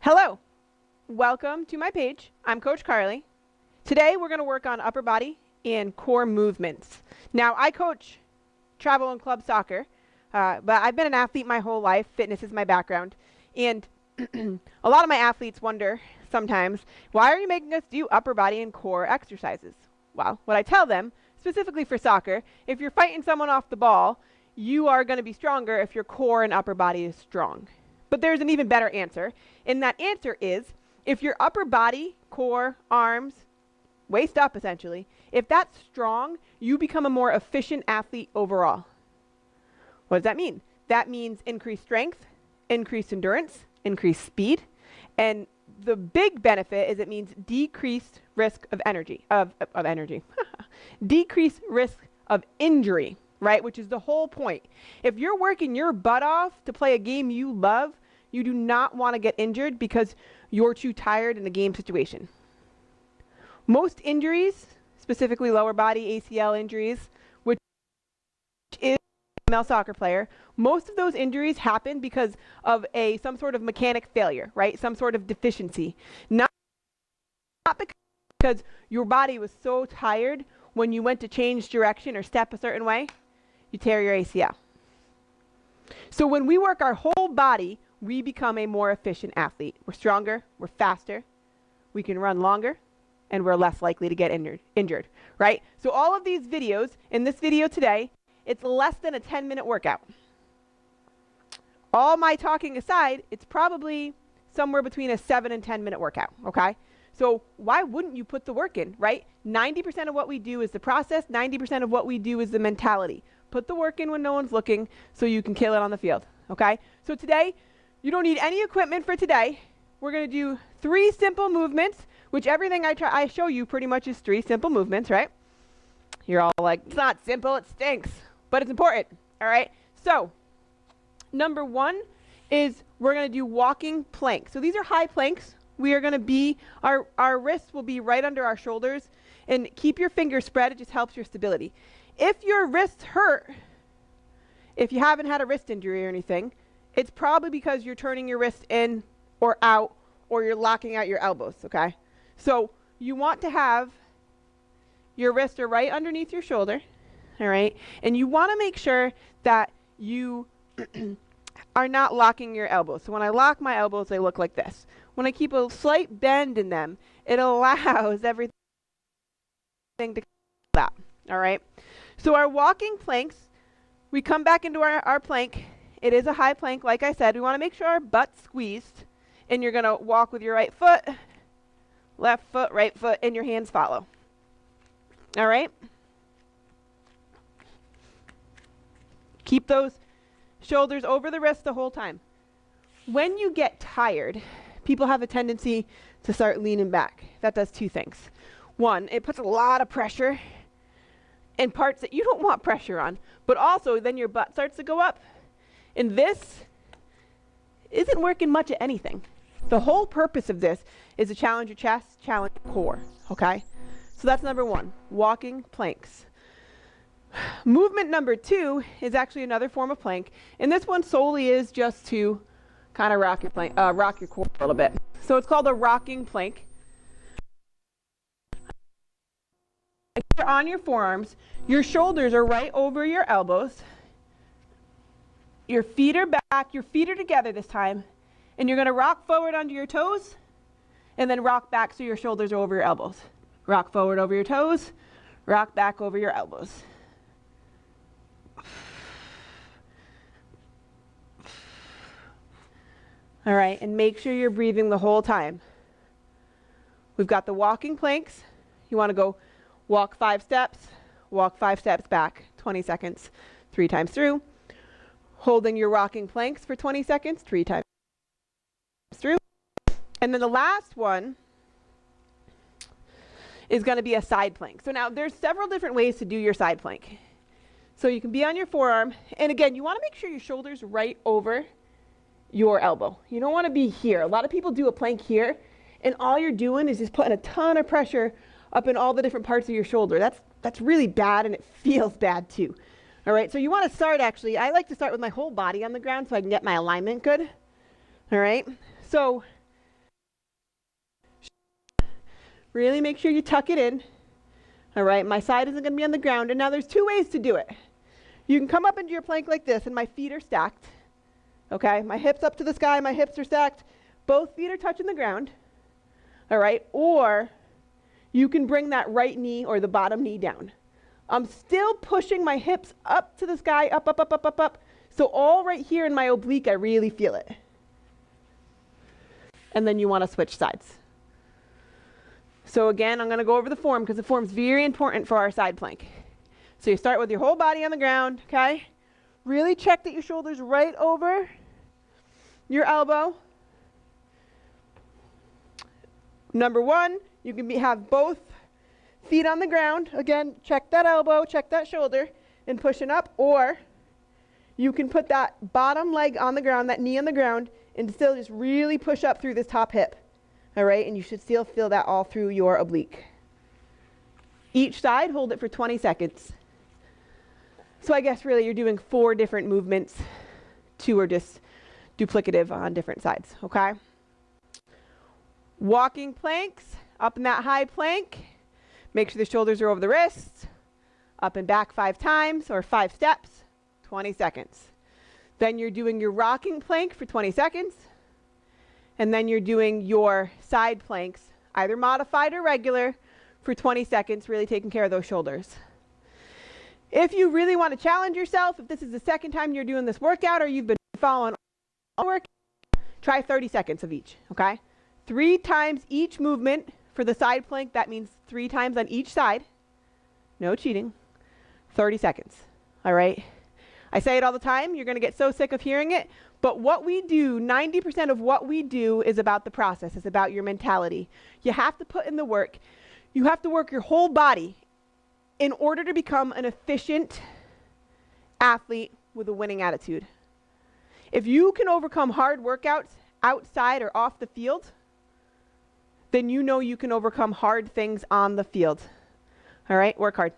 Hello, welcome to my page. I'm Coach Carly. Today we're going to work on upper body and core movements. Now I coach travel and club soccer, but I've been an athlete my whole life. Fitness is my background. And a lot of my athletes wonder sometimes, why are you making us do upper body and core exercises? Well, what I tell them, specifically for soccer, if you're fighting someone off the ball, you are going to be stronger if your core and upper body is strong. But there's an even better answer, and that answer is if your upper body, core, arms, waist up essentially, if that's strong, you become a more efficient athlete overall. What does that mean? That means increased strength, increased endurance, increased speed, and the big benefit is it means decreased risk of decreased risk of injury, right? Which is the whole point. If you're working your butt off to play a game you love, you do not want to get injured because you're too tired in a game situation. Most injuries, specifically lower body ACL injuries, which is a female soccer player, most of those injuries happen because of some sort of mechanic failure, right? Some sort of deficiency. Not because your body was so tired when you went to change direction or step a certain way, you tear your ACL. So when we work our whole body, we become a more efficient athlete. We're stronger, we're faster, we can run longer, and we're less likely to get injured, right? So all of these videos, in this video today, it's less than a 10-minute workout. All my talking aside, it's probably somewhere between a 7 and 10-minute workout, okay? So why wouldn't you put the work in, right? 90% of what we do is the process, 90% of what we do is the mentality. Put the work in when no one's looking so you can kill it on the field, okay? So today, you don't need any equipment for today. We're going to do 3 simple movements, which everything I show you pretty much is 3 simple movements, right? You're all like, it's not simple, it stinks, but it's important, all right? So, number 1 is we're going to do walking plank. So these are high planks. We are going to be, our wrists will be right under our shoulders, and keep your fingers spread, it just helps your stability. If your wrists hurt, if you haven't had a wrist injury or anything, it's probably because you're turning your wrist in or out, or you're locking out your elbows, okay? So you want to have your wrists are right underneath your shoulder, all right? And you want to make sure that you are not locking your elbows. So when I lock my elbows, they look like this. When I keep a slight bend in them, it allows everything to come out, all right? So our walking planks, we come back into our plank. It is a high plank, like I said. We want to make sure our butt's squeezed, and you're going to walk with your right foot, left foot, right foot, and your hands follow. All right? Keep those shoulders over the wrist the whole time. When you get tired, people have a tendency to start leaning back. That does 2 things. 1, it puts a lot of pressure in parts that you don't want pressure on, but also then your butt starts to go up. And this isn't working much at anything. The whole purpose of this is to challenge your chest, challenge your core, okay? So that's number 1, walking planks. Movement number 2 is actually another form of plank, and this one solely is just to kind of rock your core a little bit. So it's called a rocking plank. You're on your forearms, your shoulders are right over your elbows. Your feet are back, your feet are together this time, and you're going to rock forward onto your toes, and then rock back so your shoulders are over your elbows. Rock forward over your toes, rock back over your elbows. All right, and make sure you're breathing the whole time. We've got the walking planks. You want to go walk 5 steps, walk 5 steps back, 20 seconds, 3 times through. Holding your rocking planks for 20 seconds, 3 times through. And then the last one is going to be a side plank. So now there's several different ways to do your side plank. So you can be on your forearm, and again, you want to make sure your shoulder's right over your elbow. You don't want to be here. A lot of people do a plank here, and all you're doing is just putting a ton of pressure up in all the different parts of your shoulder. That's really bad, and it feels bad too. All right, so you want to start actually, I like to start with my whole body on the ground so I can get my alignment good. All right, so Really make sure you tuck it in. All right, my side isn't going to be on the ground. And now there's two ways to do it. You can come up into your plank like this, and my feet are stacked. Okay, my hips up to the sky, my hips are stacked. Both feet are touching the ground. All right, or you can bring that right knee or the bottom knee down. I'm still pushing my hips up to the sky, up, up, up, up, up, up. So all right here in my oblique, I really feel it. And then you want to switch sides. So again, I'm going to go over the form because the form's very important for our side plank. So you start with your whole body on the ground, okay? Really check that your shoulder's right over your elbow. Number one, you can have both feet on the ground. Again, check that elbow, check that shoulder, and pushing up. Or you can put that bottom leg on the ground, that knee on the ground, and still just really push up through this top hip. All right, and you should still feel that all through your oblique. Each side, hold it for 20 seconds. So I guess really you're doing 4 different movements. 2 are just duplicative on different sides, okay? Walking planks, up in that high plank. Make sure the shoulders are over the wrists. Up and back 5 times, or 5 steps, 20 seconds. Then you're doing your rocking plank for 20 seconds. And then you're doing your side planks, either modified or regular, for 20 seconds, really taking care of those shoulders. If you really want to challenge yourself, if this is the second time you're doing this workout or you've been following all work, try 30 seconds of each, okay? 3 times each movement for the side plank. That means 3 times on each side. No cheating. 30 seconds, all right? I say it all the time. You're going to get so sick of hearing it. But what we do, 90% of what we do is about the process. It's about your mentality. You have to put in the work. You have to work your whole body in order to become an efficient athlete with a winning attitude. If you can overcome hard workouts outside or off the field, then you know you can overcome hard things on the field. All right, work hard.